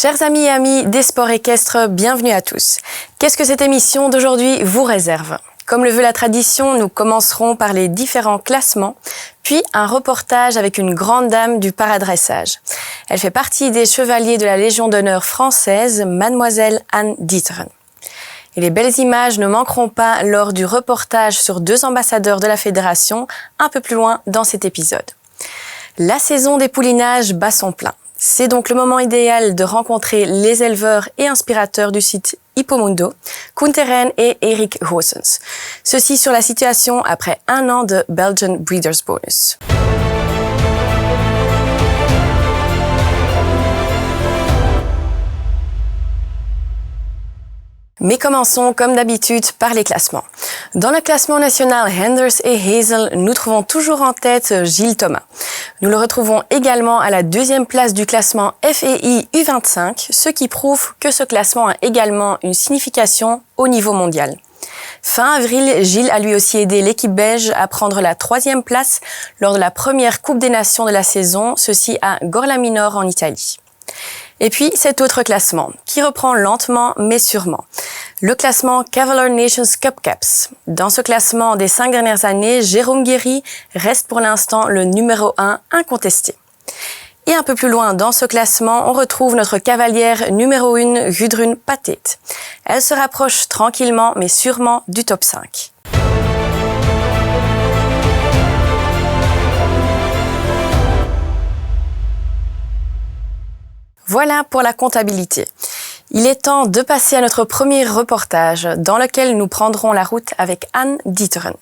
Chers amis et amis des sports équestres, bienvenue à tous. Qu'est-ce que cette émission d'aujourd'hui vous réserve ? Comme le veut la tradition, nous commencerons par les différents classements, puis un reportage avec une grande dame du paradressage. Elle fait partie des chevaliers de la Légion d'honneur française, mademoiselle Anne Dieteren. Et les belles images ne manqueront pas lors du reportage sur 2 ambassadeurs de la fédération, un peu plus loin dans cet épisode. La saison des poulinages bat son plein. C'est donc le moment idéal de rencontrer les éleveurs et inspirateurs du site Hippomundo, Koen Terrein et Erik Goossens. Ceci sur la situation après 1 an de Belgian Breeders' Bonus. Mais commençons comme d'habitude par les classements. Dans le classement national Henders et Hazel, nous trouvons toujours en tête Gilles Thomas. Nous le retrouvons également à la 2e place du classement FEI U25, ce qui prouve que ce classement a également une signification au niveau mondial. Fin avril, Gilles a lui aussi aidé l'équipe belge à prendre la 3e place lors de la première Coupe des Nations de la saison, ceci à Gorlaminor en Italie. Et puis, cet autre classement, qui reprend lentement mais sûrement. Le classement Cavalier Nations Cup Caps. Dans ce classement des 5 dernières années, Jérôme Guéry reste pour l'instant le numéro 1 incontesté. Et un peu plus loin dans ce classement, on retrouve notre cavalière numéro 1, Gudrun Patet. Elle se rapproche tranquillement mais sûrement du top 5. Voilà pour la comptabilité. Il est temps de passer à notre premier reportage dans lequel nous prendrons la route avec Anne Dieteren.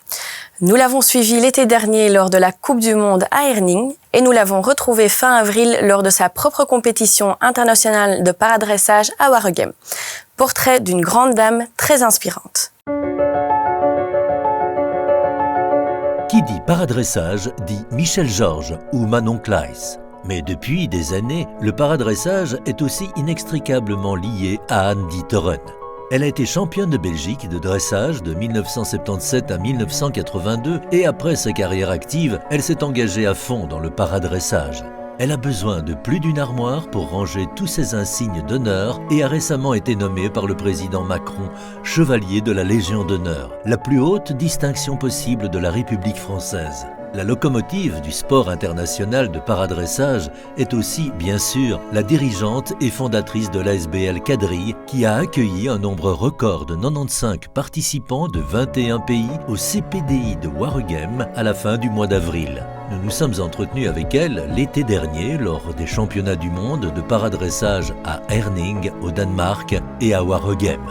Nous l'avons suivie l'été dernier lors de la Coupe du Monde à Herning et nous l'avons retrouvée fin avril lors de sa propre compétition internationale de paradressage à Waregem. Portrait d'une grande dame très inspirante. Qui dit paradressage dit Michel Georges ou Manon Kleiss. Mais depuis des années, le paradressage est aussi inextricablement lié à Anne Dieteren. Elle a été championne de Belgique de dressage de 1977 à 1982 et après sa carrière active, elle s'est engagée à fond dans le paradressage. Elle a besoin de plus d'une armoire pour ranger tous ses insignes d'honneur et a récemment été nommée par le président Macron chevalier de la Légion d'honneur, la plus haute distinction possible de la République française. La locomotive du sport international de paradressage est aussi, bien sûr, la dirigeante et fondatrice de l'ASBL Quadrille qui a accueilli un nombre record de 95 participants de 21 pays au CPDI de Waregem à la fin du mois d'avril. Nous nous sommes entretenus avec elle l'été dernier lors des championnats du monde de paradressage à Herning au Danemark et à Waregem.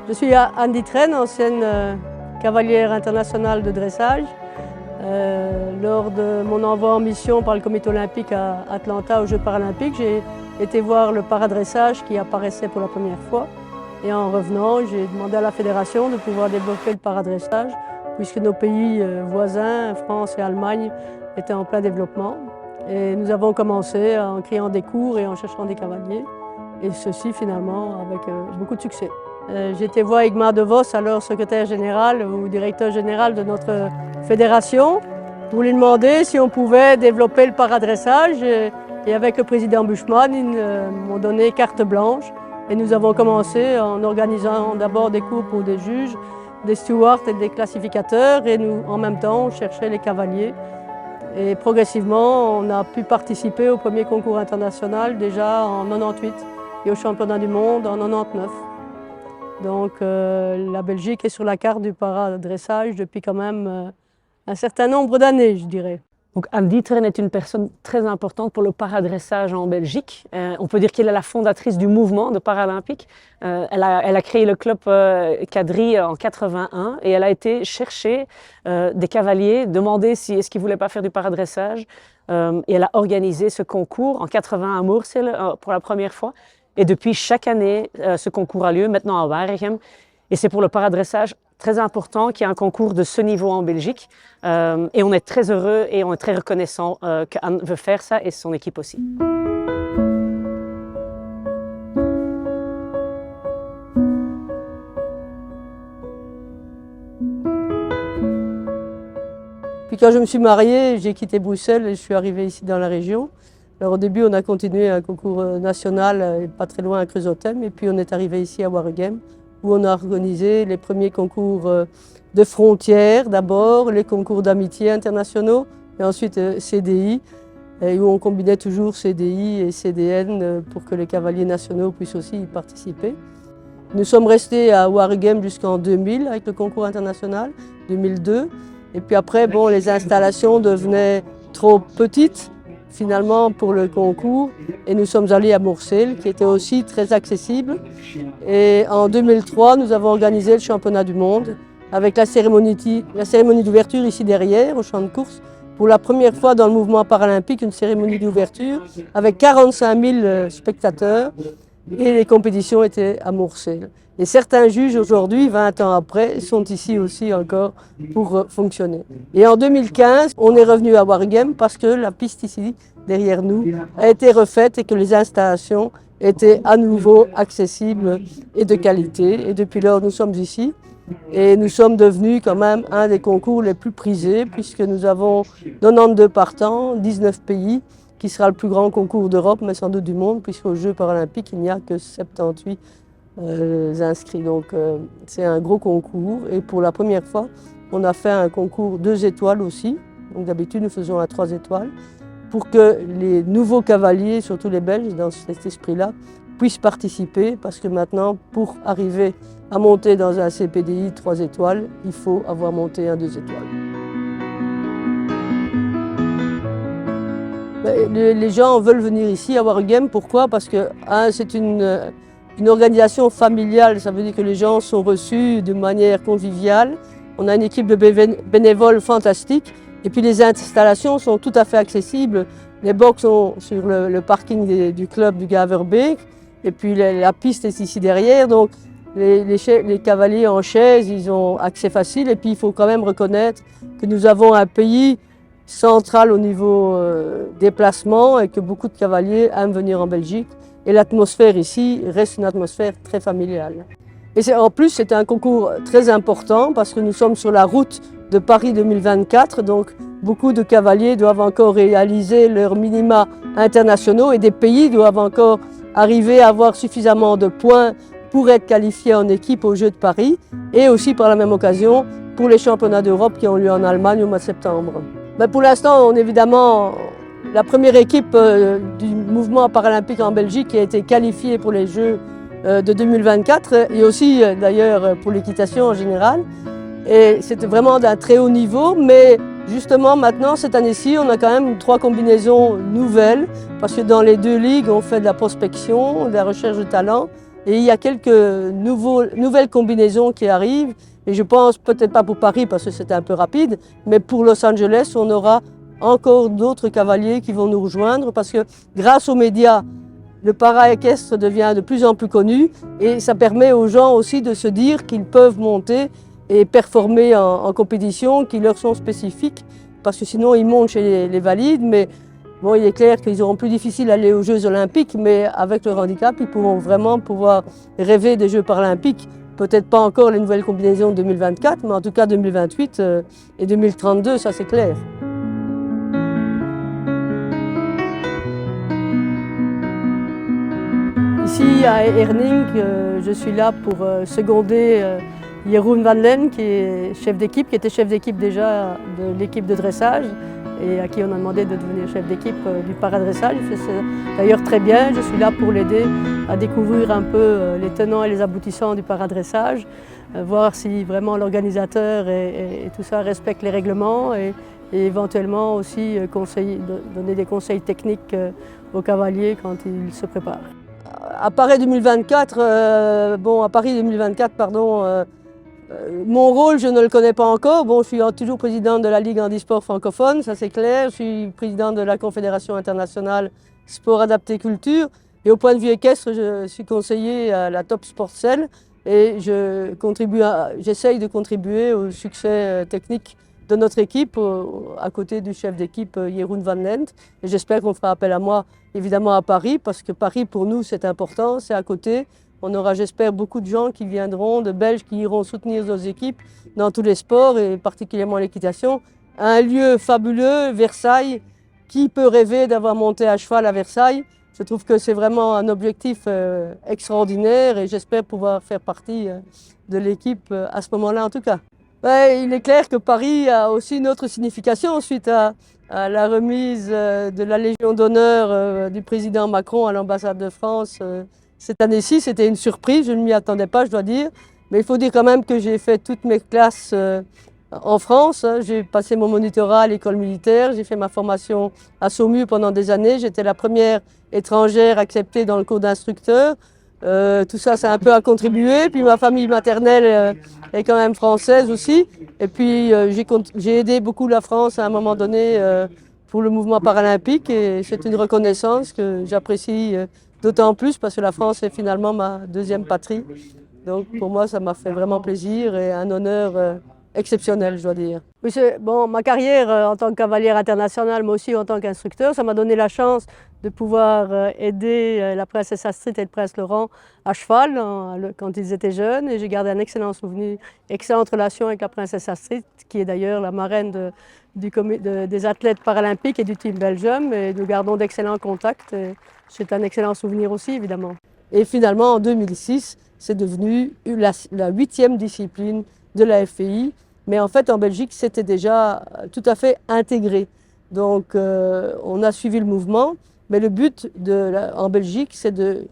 Je suis Anne Dieteren, ancienne cavalière internationale de dressage. Lors de mon envoi en mission par le comité olympique à Atlanta aux Jeux paralympiques, j'ai été voir le paradressage qui apparaissait pour la première fois. Et en revenant, j'ai demandé à la fédération de pouvoir développer le paradressage, puisque nos pays voisins, France et Allemagne, étaient en plein développement. Et nous avons commencé en créant des cours et en cherchant des cavaliers. Et ceci finalement avec beaucoup de succès. J'ai été voir Igmar de Vos, alors secrétaire général ou directeur général de notre fédération, pour lui demander si on pouvait développer le paradressage. Et avec le président Buschmann, ils m'ont donné carte blanche. Et nous avons commencé en organisant d'abord des cours pour des juges, des stewards et des classificateurs. Et nous, en même temps, on cherchait les cavaliers. Et progressivement, on a pu participer au premier concours international déjà en 98 et au championnat du monde en 99. Donc la Belgique est sur la carte du paradressage depuis quand même un certain nombre d'années, je dirais. Donc Anne Dieteren est une personne très importante pour le paradressage en Belgique. On peut dire qu'elle est la fondatrice du mouvement de paralympique. Elle a créé le club Quadrille en 81 et elle a été chercher des cavaliers, demander si est-ce qu'ils ne voulaient pas faire du paradressage. Et elle a organisé ce concours en 80 à Moorsel pour la première fois. Et depuis chaque année, ce concours a lieu maintenant à Waregem. Et c'est pour le paradressage très important qu'il y ait un concours de ce niveau en Belgique. Et on est très heureux et on est très reconnaissant qu'Anne veut faire ça et son équipe aussi. Puis quand je me suis mariée, j'ai quitté Bruxelles et je suis arrivée ici dans la région. Alors au début, on a continué un concours national, pas très loin à Creusottem, et puis on est arrivé ici à Waregem, où on a organisé les premiers concours de frontières d'abord, les concours d'amitié internationaux, et ensuite CDI, et où on combinait toujours CDI et CDN pour que les cavaliers nationaux puissent aussi y participer. Nous sommes restés à Waregem jusqu'en 2000 avec le concours international, 2002. Et puis après, bon, les installations devenaient trop petites finalement pour le concours et nous sommes allés à Mourcel qui était aussi très accessible. Et en 2003, nous avons organisé le championnat du monde avec la cérémonie d'ouverture ici derrière au champ de course. Pour la première fois dans le mouvement paralympique, une cérémonie d'ouverture avec 45 000 spectateurs et les compétitions étaient à Mourcel. Et certains juges aujourd'hui, 20 ans après, sont ici aussi encore pour fonctionner. Et en 2015, on est revenu à Waregem parce que la piste ici, derrière nous, a été refaite et que les installations étaient à nouveau accessibles et de qualité. Et depuis lors, nous sommes ici. Et nous sommes devenus quand même un des concours les plus prisés puisque nous avons 92 partants, 19 pays, qui sera le plus grand concours d'Europe, mais sans doute du monde, puisqu'aux Jeux paralympiques, il n'y a que 78 inscrits. Donc c'est un gros concours. Et pour la première fois, on a fait un concours 2 étoiles aussi. Donc d'habitude, nous faisons à 3 étoiles, pour que les nouveaux cavaliers, surtout les Belges, dans cet esprit-là, puissent participer, parce que maintenant, pour arriver à monter dans un CPDI 3 étoiles, il faut avoir monté un 2 étoiles. Les gens veulent venir ici à Waregem. Pourquoi? Parce que c'est une organisation familiale, ça veut dire que les gens sont reçus de manière conviviale. On a une équipe de bénévoles fantastique et puis les installations sont tout à fait accessibles. Les box sont sur le parking du club du Gaverbeek et puis la piste est ici derrière. Donc les cavaliers en chaise, ils ont accès facile et puis il faut quand même reconnaître que nous avons un pays central au niveau déplacement et que beaucoup de cavaliers aiment venir en Belgique. Et l'atmosphère ici reste une atmosphère très familiale. Et en plus, c'est un concours très important parce que nous sommes sur la route de Paris 2024. Donc, beaucoup de cavaliers doivent encore réaliser leurs minima internationaux et des pays doivent encore arriver à avoir suffisamment de points pour être qualifiés en équipe aux Jeux de Paris et aussi par la même occasion pour les championnats d'Europe qui ont lieu en Allemagne au mois de septembre. Mais pour l'instant, on est évidemment la première équipe du mouvement paralympique en Belgique qui a été qualifiée pour les Jeux de 2024 et aussi d'ailleurs pour l'équitation en général. Et c'était vraiment d'un très haut niveau, mais justement maintenant, cette année-ci, on a quand même 3 combinaisons nouvelles parce que dans les 2 ligues, on fait de la prospection, de la recherche de talent et il y a quelques nouvelles combinaisons qui arrivent. Et je pense, peut-être pas pour Paris parce que c'était un peu rapide, mais pour Los Angeles, on aura encore d'autres cavaliers qui vont nous rejoindre parce que grâce aux médias, le para-équestre devient de plus en plus connu et ça permet aux gens aussi de se dire qu'ils peuvent monter et performer en compétition qui leur sont spécifiques parce que sinon ils montent chez les valides, mais bon, il est clair qu'ils auront plus difficile d'aller aux Jeux olympiques, mais avec leur handicap, ils pourront vraiment pouvoir rêver des Jeux paralympiques. Peut-être pas encore les nouvelles combinaisons de 2024, mais en tout cas 2028 et 2032, ça c'est clair. Ici à Herning, je suis là pour seconder Jeroen van Len, qui est chef d'équipe, qui était chef d'équipe déjà de l'équipe de dressage et à qui on a demandé de devenir chef d'équipe du paradressage. Il fait ça d'ailleurs très bien. Je suis là pour l'aider à découvrir un peu les tenants et les aboutissants du paradressage, voir si vraiment l'organisateur et tout ça respectent les règlements et éventuellement aussi donner des conseils techniques aux cavaliers quand ils se préparent. À Paris 2024, mon rôle, je ne le connais pas encore. Bon, je suis toujours présidente de la Ligue handisport francophone, ça c'est clair. Je suis présidente de la Confédération internationale sport adapté culture. Et au point de vue équestre, je suis conseiller à la Top Sportcell et j'essaye de contribuer au succès technique de notre équipe à côté du chef d'équipe Jeroen van Lent. Et j'espère qu'on fera appel à moi évidemment à Paris parce que Paris pour nous c'est important, c'est à côté. On aura, j'espère, beaucoup de gens qui viendront, de Belges qui iront soutenir nos équipes dans tous les sports et particulièrement l'équitation. Un lieu fabuleux, Versailles, qui peut rêver d'avoir monté à cheval à Versailles? Je trouve que c'est vraiment un objectif extraordinaire et j'espère pouvoir faire partie de l'équipe à ce moment-là en tout cas. Il est clair que Paris a aussi une autre signification suite à la remise de la Légion d'honneur du président Macron à l'ambassade de France. Cette année-ci, c'était une surprise, je ne m'y attendais pas, je dois dire. Mais il faut dire quand même que j'ai fait toutes mes classes en France. J'ai passé mon monitorat à l'école militaire, j'ai fait ma formation à Saumur pendant des années. J'étais la première étrangère acceptée dans le cours d'instructeur. Tout ça, ça a un peu à contribuer. Puis ma famille maternelle est quand même française aussi. Et puis j'ai aidé beaucoup la France à un moment donné pour le mouvement paralympique. Et c'est une reconnaissance que j'apprécie d'autant plus parce que la France est finalement ma deuxième patrie. Donc pour moi, ça m'a fait vraiment plaisir et un honneur exceptionnel, je dois dire. Oui, ma carrière en tant que cavalière internationale, mais aussi en tant qu'instructeur, ça m'a donné la chance de pouvoir aider la princesse Astrid et le prince Laurent à cheval quand ils étaient jeunes. Et j'ai gardé un excellent souvenir, excellente relation avec la princesse Astrid, qui est d'ailleurs la marraine des athlètes paralympiques et du Team Belgium. Et nous gardons d'excellents contacts. C'est un excellent souvenir aussi, évidemment. Et finalement, en 2006, c'est devenu la 8e discipline de la FPI. Mais en fait, en Belgique, c'était déjà tout à fait intégré. Donc, on a suivi le mouvement. Mais le but en Belgique, c'est de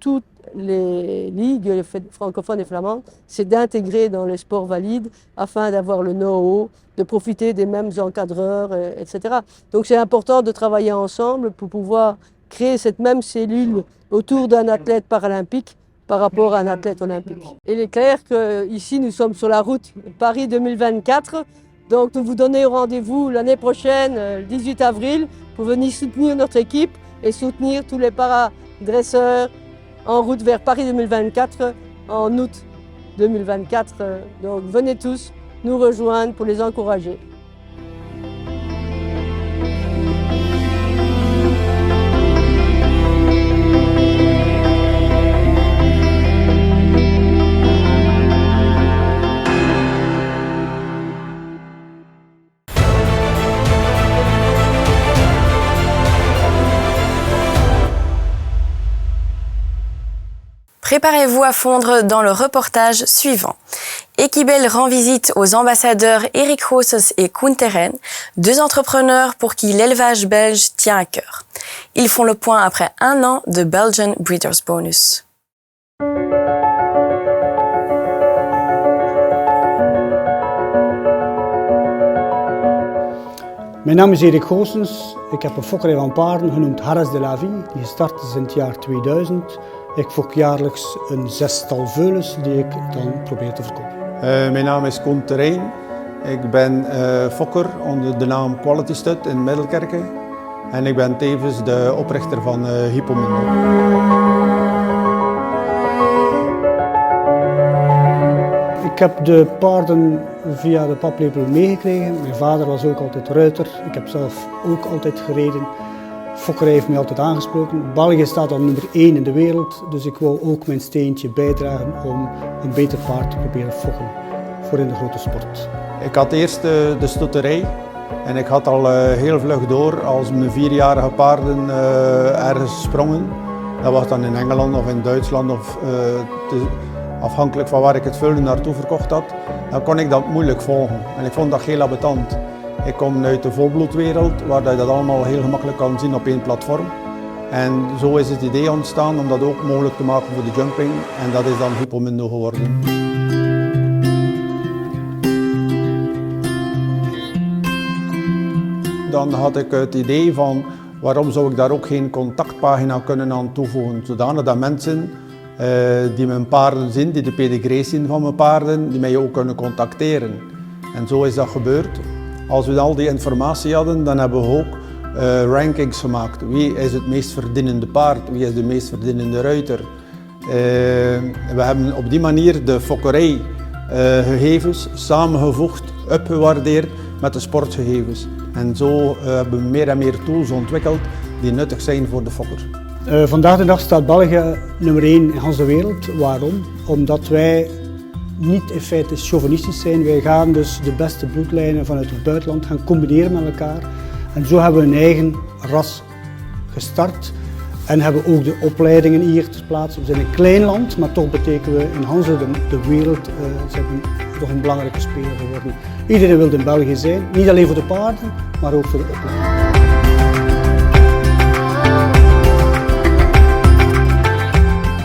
toutes les ligues francophones et flamandes, c'est d'intégrer dans les sports valides afin d'avoir le know-how, de profiter des mêmes encadreurs, etc. Donc c'est important de travailler ensemble pour pouvoir créer cette même cellule autour d'un athlète paralympique par rapport à un athlète olympique. Il est clair qu'ici, nous sommes sur la route Paris 2024. Donc nous vous donnons rendez-vous l'année prochaine, le 18 avril, pour venir soutenir notre équipe et soutenir tous les paradresseurs en route vers Paris 2024 en août 2024. Donc venez tous nous rejoindre pour les encourager. Préparez-vous à fondre dans le reportage suivant. Equibel rend visite aux ambassadeurs Eric Goossens et Koen Terrein, deux entrepreneurs pour qui l'élevage belge tient à cœur. Ils font le point après un an de Belgian Breeders' Bonus. Mijn naam is Erik Goossens. Ik heb een fokkerij van paarden genoemd Harras de la Vie, die gestart is in het jaar 2000. Ik fok jaarlijks een 6-tal veulens die ik dan probeer te verkopen. Mijn naam is Koen Terrein. Ik ben fokker onder de naam Quality Stud in Middelkerke. En ik ben tevens de oprichter van Hippomundo. Ik heb de paarden via de paplepel meegekregen. Mijn vader was ook altijd ruiter. Ik heb zelf ook altijd gereden. Fokkerij heeft mij altijd aangesproken. België staat al nummer 1 in de wereld, dus ik wil ook mijn steentje bijdragen om een beter paard te proberen fokken voor in de grote sport. Ik had eerst de stutterij en ik had al heel vlug door als mijn 4-jarige paarden ergens sprongen. Dat was dan in Engeland of in Duitsland of afhankelijk van waar ik het vullen naartoe verkocht had, dan kon ik dat moeilijk volgen en ik vond dat heel ambetant. Ik kom uit de volbloedwereld, waar je dat allemaal heel gemakkelijk kan zien op één platform. En zo is het idee ontstaan om dat ook mogelijk te maken voor de jumping. En dat is dan Hippomundo geworden. Dan had ik het idee van, waarom zou ik daar ook geen contactpagina kunnen aan toevoegen. Zodanig dat mensen die mijn paarden zien, die de pedigree zien van mijn paarden, die mij ook kunnen contacteren. En zo is dat gebeurd. Als we al die informatie hadden, dan hebben we ook rankings gemaakt. Wie is het meest verdienende paard? Wie is de meest verdienende ruiter? We hebben op die manier de fokkerijgegevens samengevoegd, opgewaardeerd met de sportgegevens. En zo hebben we meer en meer tools ontwikkeld die nuttig zijn voor de fokker. Vandaag de dag staat België nummer 1 in de wereld. Waarom? Omdat wij niet in feite chauvinistisch zijn. Wij gaan dus de beste bloedlijnen vanuit het buitenland gaan combineren met elkaar. En zo hebben we een eigen ras gestart en hebben ook de opleidingen hier ter plaatse. We zijn een klein land, maar toch betekenen we in Hanze de wereld zijn toch een belangrijke speler geworden. Iedereen wil in België zijn, niet alleen voor de paarden, maar ook voor de opleiding.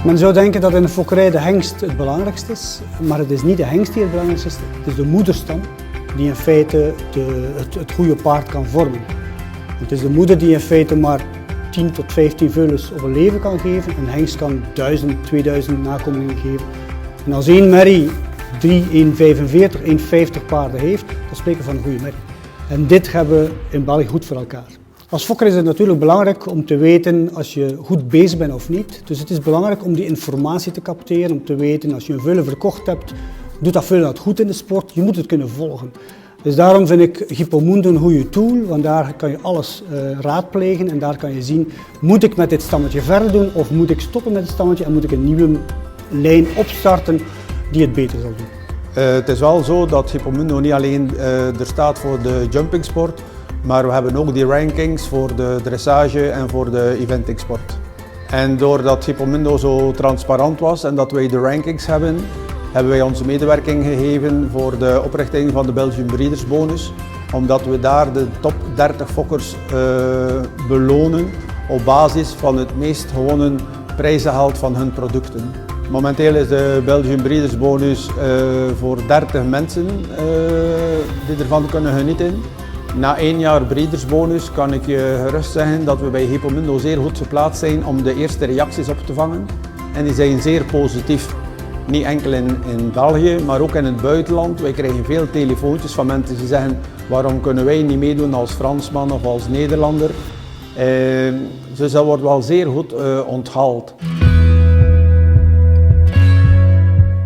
Men zou denken dat in de fokkerij de hengst het belangrijkste is, maar het is niet de hengst die het belangrijkste is, het is de moederstam die in feite het goede paard kan vormen. Het is de moeder die in feite maar 10 tot 15 veulens op een leven kan geven. Een hengst kan 1000, 2000 nakomelingen geven. En als één merrie 3, 1,45, 1,50 paarden heeft, dan spreken we van een goede merrie. En dit hebben we in België goed voor elkaar. Als fokker is het natuurlijk belangrijk om te weten als je goed bezig bent of niet. Dus het is belangrijk om die informatie te capteren, om te weten als je een veulen verkocht hebt, doet dat veulen goed in de sport, je moet het kunnen volgen. Dus daarom vind ik Hippomundo een goede tool, want daar kan je alles raadplegen en daar kan je zien, moet ik met dit stammetje verder doen of moet ik stoppen met het stammetje en moet ik een nieuwe lijn opstarten die het beter zal doen. Het is wel zo dat Hippomundo niet alleen er staat voor de jumpingsport, maar we hebben ook die rankings voor de dressage en voor de eventingsport. En doordat Hippomundo zo transparant was en dat wij de rankings hebben, hebben wij onze medewerking gegeven voor de oprichting van de Belgian Breeders Bonus, omdat we daar de top 30 fokkers belonen op basis van het meest gewonnen prijzengeld van hun producten. Momenteel is de Belgian Breeders Bonus voor 30 mensen die ervan kunnen genieten. Na 1 jaar Breeders Bonus kan ik je gerust zeggen dat we bij Hippomundo zeer goed geplaatst zijn om de eerste reacties op te vangen. En die zijn zeer positief. Niet enkel in België, maar ook in het buitenland. Wij krijgen veel telefoontjes van mensen die zeggen waarom kunnen wij niet meedoen als Fransman of als Nederlander. Dus dat wordt wel zeer goed onthaald.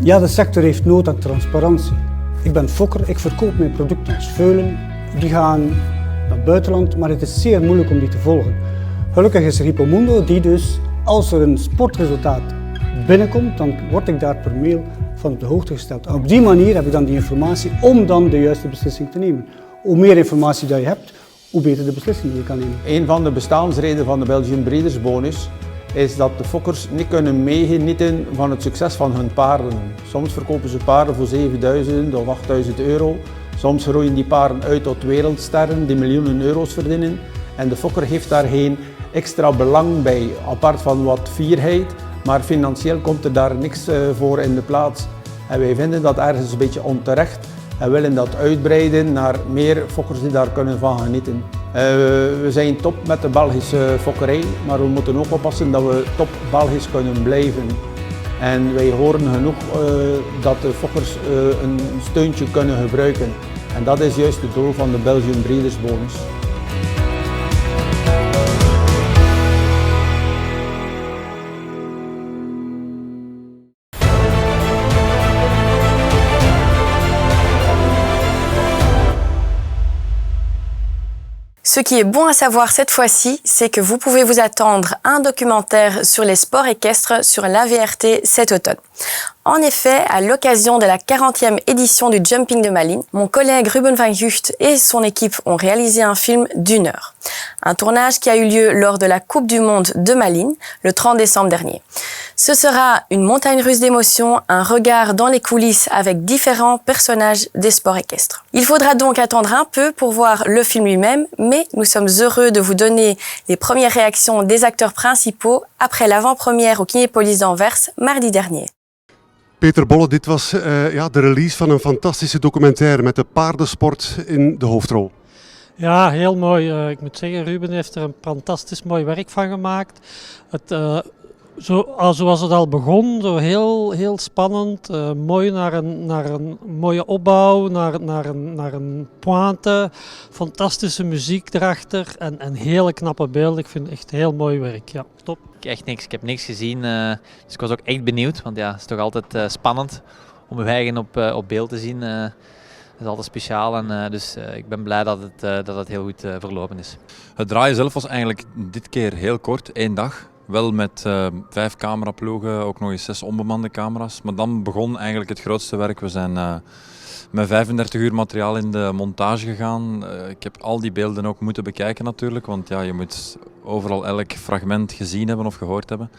Ja, de sector heeft nood aan transparantie. Ik ben fokker, ik verkoop mijn producten als veulen. Die gaan naar het buitenland, maar het is zeer moeilijk om die te volgen. Gelukkig is er Hippomundo die dus, als er een sportresultaat binnenkomt, dan word ik daar per mail van op de hoogte gesteld. En op die manier heb ik dan die informatie om dan de juiste beslissing te nemen. Hoe meer informatie dat je hebt, hoe beter de beslissing die je kan nemen. Een van de bestaansredenen van de Belgian Breeders Bonus is dat de fokkers niet kunnen meegenieten van het succes van hun paarden. Soms verkopen ze paarden voor 7.000 of 8.000 euro. Soms groeien die paarden uit tot wereldsterren die miljoenen euro's verdienen. En de fokker heeft daar geen extra belang bij, apart van wat fierheid. Maar financieel komt er daar niks voor in de plaats. En wij vinden dat ergens een beetje onterecht en willen dat uitbreiden naar meer fokkers die daar kunnen van genieten. We zijn top met de Belgische fokkerij, maar we moeten ook oppassen dat we top Belgisch kunnen blijven. En wij horen genoeg dat de fokkers een steuntje kunnen gebruiken. En dat is juist het doel van de Belgian Breeders Bonus. Ce qui est bon à savoir cette fois-ci, c'est que vous pouvez vous attendre à un documentaire sur les sports équestres sur l'AVRT cet automne. En effet, à l'occasion de la 40e édition du Jumping de Malines, mon collègue Ruben van Gucht et son équipe ont réalisé un film d'1 heure. Un tournage qui a eu lieu lors de la Coupe du Monde de Malines, le 30 décembre dernier. Ce sera une montagne russe d'émotions, un regard dans les coulisses avec différents personnages des sports équestres. Il faudra donc attendre un peu pour voir le film lui-même, mais nous sommes heureux de vous donner les premières réactions des acteurs principaux après l'avant-première au Kinépolis d'Anvers mardi dernier. Peter Bolle, dit was de release van een fantastische documentaire met de paardensport in de hoofdrol. Ja, heel mooi. Ik moet zeggen, Ruben heeft er een fantastisch mooi werk van gemaakt. Zoals het al begon, zo heel spannend, mooi naar een mooie opbouw, naar een pointe, fantastische muziek erachter en hele knappe beelden. Ik vind het echt heel mooi werk, ja, top. Echt niks, ik heb niks gezien, dus ik was ook echt benieuwd, want ja, het is toch altijd spannend om je eigen op beeld te zien. Dat is altijd speciaal en dus ik ben blij dat het heel goed verlopen is. Het draaien zelf was eigenlijk dit keer heel kort, 1 dag. Wel met 5 cameraploegen, ook nog eens 6 onbemande camera's. Maar dan begon eigenlijk het grootste werk. We zijn met 35 uur materiaal in de montage gegaan. Ik heb al die beelden ook moeten bekijken natuurlijk, want ja, je moet overal elk fragment gezien hebben of gehoord hebben.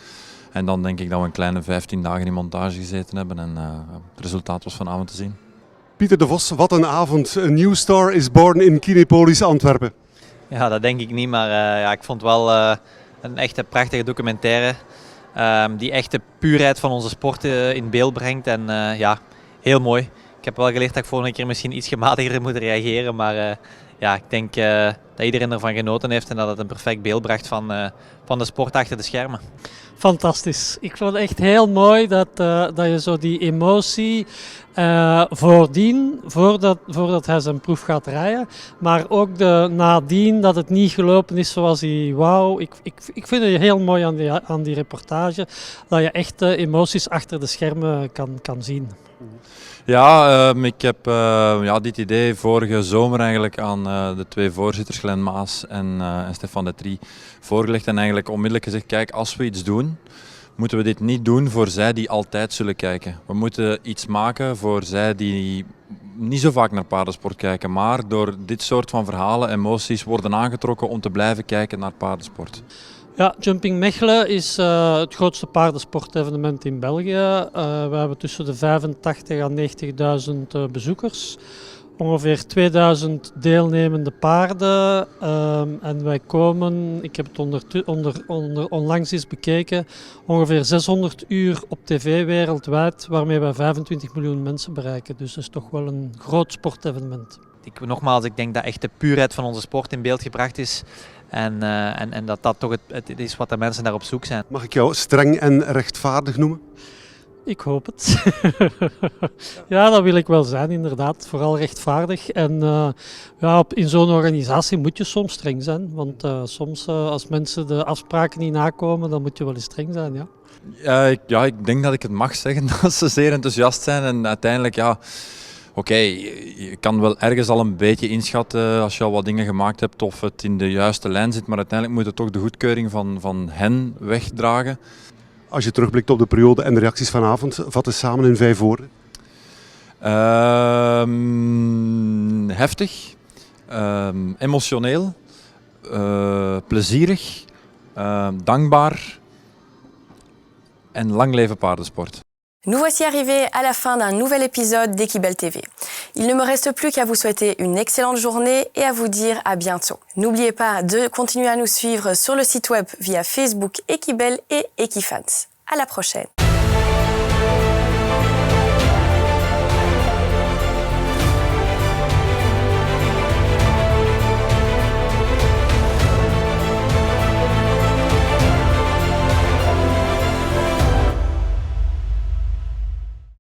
En dan denk ik dat we een kleine 15 dagen in montage gezeten hebben en het resultaat was vanavond te zien. Pieter de Vos, wat een avond. A new star is born in Kinepolis Antwerpen. Ja, dat denk ik niet, maar ja, ik vond wel een echte prachtige documentaire die echt de puurheid van onze sport in beeld brengt. En ja, heel mooi. Ik heb wel geleerd dat ik volgende keer misschien iets gematiger moet reageren, maar ja, ik denk dat iedereen ervan genoten heeft en dat het een perfect beeld bracht van de sport achter de schermen. Fantastisch. Ik vond het echt heel mooi dat je zo die emotie voordien, voordat hij zijn proef gaat rijden, maar ook nadien dat het niet gelopen is zoals hij wou. Ik vind het heel mooi aan die reportage dat je echt de emoties achter de schermen kan zien. Ja, ik heb dit idee vorige zomer eigenlijk aan de 2 voorzitters, Glenn Maas en Stefan Detry, voorgelegd en eigenlijk onmiddellijk gezegd, kijk, als we iets doen, moeten we dit niet doen voor zij die altijd zullen kijken. We moeten iets maken voor zij die niet zo vaak naar paardensport kijken, maar door dit soort van verhalen, emoties worden aangetrokken om te blijven kijken naar paardensport. Ja, Jumping Mechelen is het grootste paardensportevenement in België. We hebben tussen de 85.000 en 90.000 bezoekers. Ongeveer 2000 deelnemende paarden. En wij komen, ik heb het onlangs eens bekeken, ongeveer 600 uur op tv wereldwijd, waarmee wij 25 miljoen mensen bereiken. Dus dat is toch wel een groot sportevenement. Ik denk dat echt de puurheid van onze sport in beeld gebracht is. En dat toch het is wat de mensen daar op zoek zijn. Mag ik jou streng en rechtvaardig noemen? Ik hoop het. Ja, dat wil ik wel zijn, inderdaad. Vooral rechtvaardig. En in zo'n organisatie moet je soms streng zijn. Want soms als mensen de afspraken niet nakomen, dan moet je wel eens streng zijn. Ja. Ik denk dat ik het mag zeggen dat ze zeer enthousiast zijn. En uiteindelijk, ja... Oké, je kan wel ergens al een beetje inschatten als je al wat dingen gemaakt hebt of het in de juiste lijn zit, maar uiteindelijk moet het toch de goedkeuring van hen wegdragen. Als je terugblikt op de periode en de reacties vanavond, vat eens samen in 5 woorden. Heftig, emotioneel, plezierig, dankbaar en lang leven paardensport. Nous voici arrivés à la fin d'un nouvel épisode d'Equibel TV. Il ne me reste plus qu'à vous souhaiter une excellente journée et à vous dire à bientôt. N'oubliez pas de continuer à nous suivre sur le site web via Facebook Equibel et Equifans. À la prochaine.